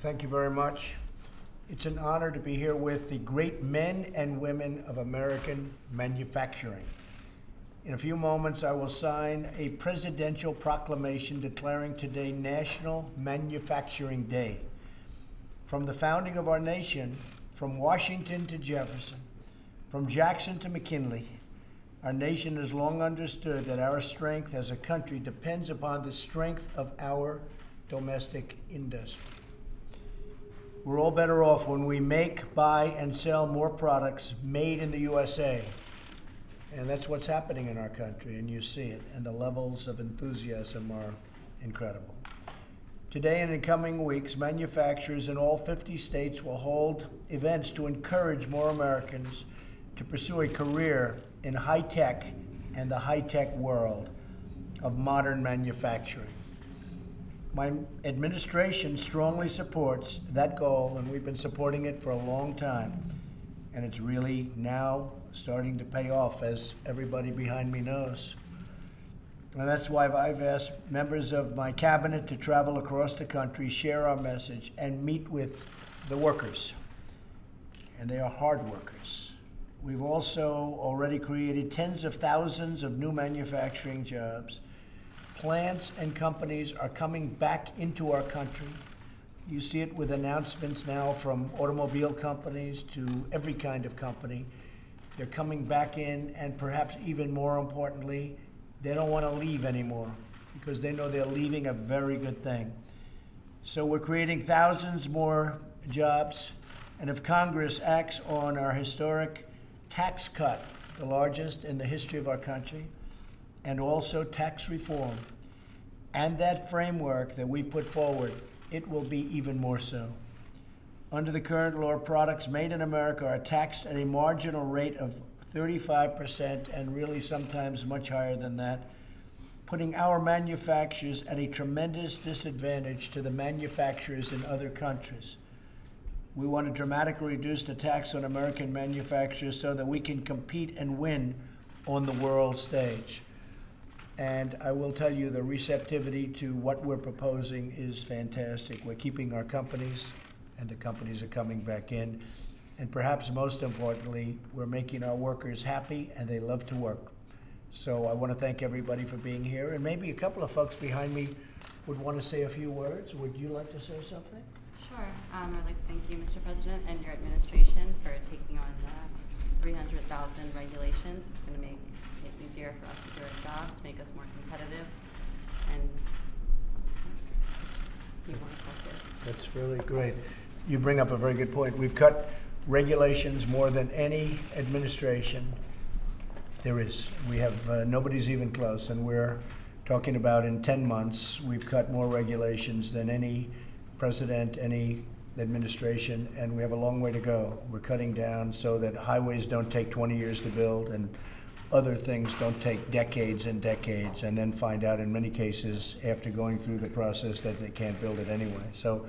Thank you very much. It's an honor to be here with the great men and women of American manufacturing. In a few moments, I will sign a presidential proclamation declaring today National Manufacturing Day. From the founding of our nation, from Washington to Jefferson, from Jackson to McKinley, our nation has long understood that our strength as a country depends upon the strength of our domestic industry. We're all better off when we make, buy, and sell more products made in the USA. And that's what's happening in our country, and you see it, and the levels of enthusiasm are incredible. Today and in coming weeks, manufacturers in all 50 states will hold events to encourage more Americans to pursue a career in high-tech and the high-tech world of modern manufacturing. My administration strongly supports that goal, and we've been supporting it for a long time. And it's really now starting to pay off, as everybody behind me knows. And that's why I've asked members of my cabinet to travel across the country, share our message, and meet with the workers. And they are hard workers. We've also already created tens of thousands of new manufacturing jobs. Plants and companies are coming back into our country. You see it with announcements now from automobile companies to every kind of company. They're coming back in, and perhaps even more importantly, they don't want to leave anymore because they know they're leaving a very good thing. So we're creating thousands more jobs, and if Congress acts on our historic tax cut, the largest in the history of our country, and also tax reform, and that framework that we've put forward, it will be even more so. Under the current law, products made in America are taxed at a marginal rate of 35%, and really sometimes much higher than that, putting our manufacturers at a tremendous disadvantage to the manufacturers in other countries. We want to dramatically reduce the tax on American manufacturers so that we can compete and win on the world stage. And I will tell you, the receptivity to what we're proposing is fantastic. We're keeping our companies, and the companies are coming back in. And perhaps most importantly, we're making our workers happy, and they love to work. So I want to thank everybody for being here. And maybe a couple of folks behind me would want to say a few words. Would you like to say something? Sure. I'd like to thank you, Mr. President, and your administration for taking on 300,000 regulations. It's going to make it easier for us to do our jobs, make us more competitive, and be more effective. That's really great. You bring up a very good point. We've cut regulations more than any administration there is. We have, nobody's even close, and we're talking about in 10 months, we've cut more regulations than any president, any administration, and we have a long way to go. We're cutting down so that highways don't take 20 years to build, and other things don't take decades and decades, and then find out in many cases after going through the process that they can't build it anyway. So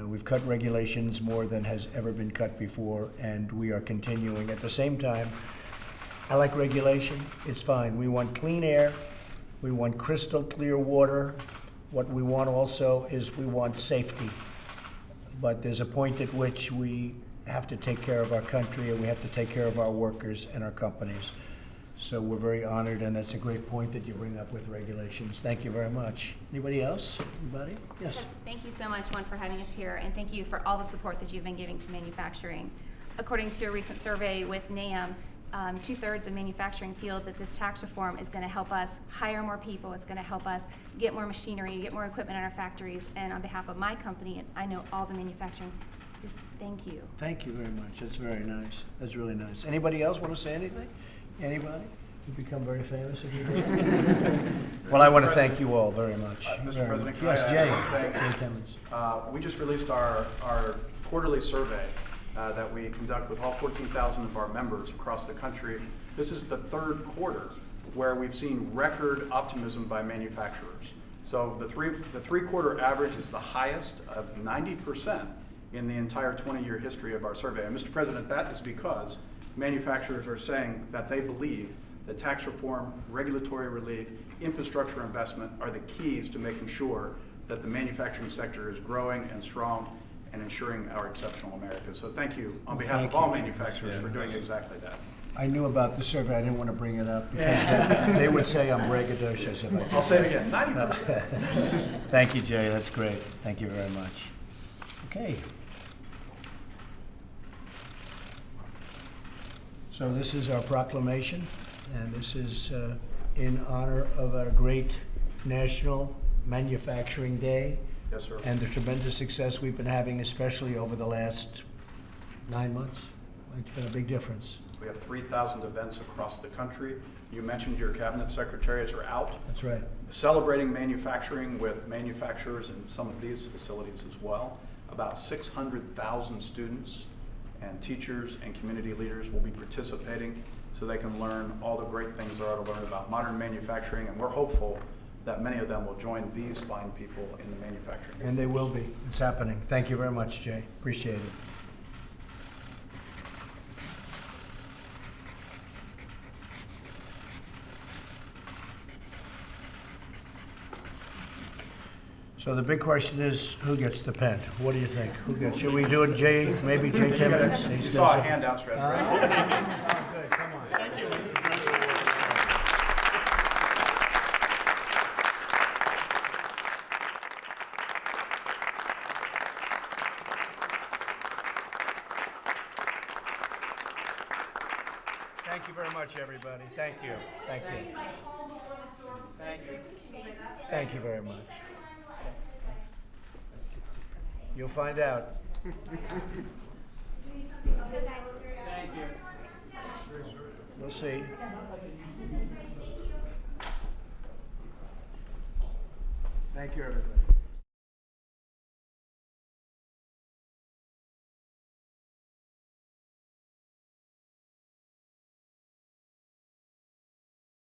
we've cut regulations more than has ever been cut before, and we are continuing. At the same time, I like regulation. It's fine. We want clean air. We want crystal clear water. What we want also is we want safety. But there's a point at which we have to take care of our country, and we have to take care of our workers and our companies. So we're very honored, and that's a great point that you bring up with regulations. Thank you very much. Anybody else? Anybody? Yes. Thank you so much, Juan, for having us here, and thank you for all the support that you've been giving to manufacturing. According to a recent survey with NAM, 2/3 of manufacturing feel that this tax reform is going to help us hire more people. It's going to help us get more machinery, get more equipment in our factories. And on behalf of my company, and I know all the manufacturing, just thank you. Thank you very much. That's very nice. That's really nice. Anybody else want to say anything? Anybody? You've become very famous if you do. Well, I want to thank you all very much. Mr. President, yes, Jay. Jay Timmons. We just released our quarterly survey that we conduct with all 14,000 of our members across the country. This is the third quarter where we've seen record optimism by manufacturers. So the three-quarter average is the highest of 90% in the entire 20-year history of our survey. And Mr. President, that is because manufacturers are saying that they believe that tax reform, regulatory relief, infrastructure investment are the keys to making sure that the manufacturing sector is growing and strong and ensuring our exceptional America. So thank you on behalf Thank of all you. manufacturers for doing exactly that. I knew about the survey. I didn't want to bring it up because they would say I'm braggadocious if I did. I'll say it again, 90%. Thank you, Jay. That's great. Thank you very much. Okay. So this is our proclamation, and this is in honor of our great National Manufacturing Day Yes, sir. and the tremendous success we've been having, especially over the last 9 months. It's been a big difference. We have 3,000 events across the country. You mentioned your cabinet secretaries are out That's right. celebrating manufacturing with manufacturers in some of these facilities as well. About 600,000 students and teachers and community leaders will be participating so they can learn all the great things there are to learn about modern manufacturing, and we're hopeful that many of them will join these fine people in the manufacturing. And they will be. It's happening. Thank you very much, Jay. Appreciate it. So the big question is, who gets the pen? What do you think? Who gets? Should we do it, Jay? Maybe Jay Timmons? You saw a hand outstretched, right? Oh, good. Come on. Thank you. Thank you very much, everybody. Thank you. Thank you. Thank you. Thank you very much. You'll find out. We'll see. Thank you, everybody.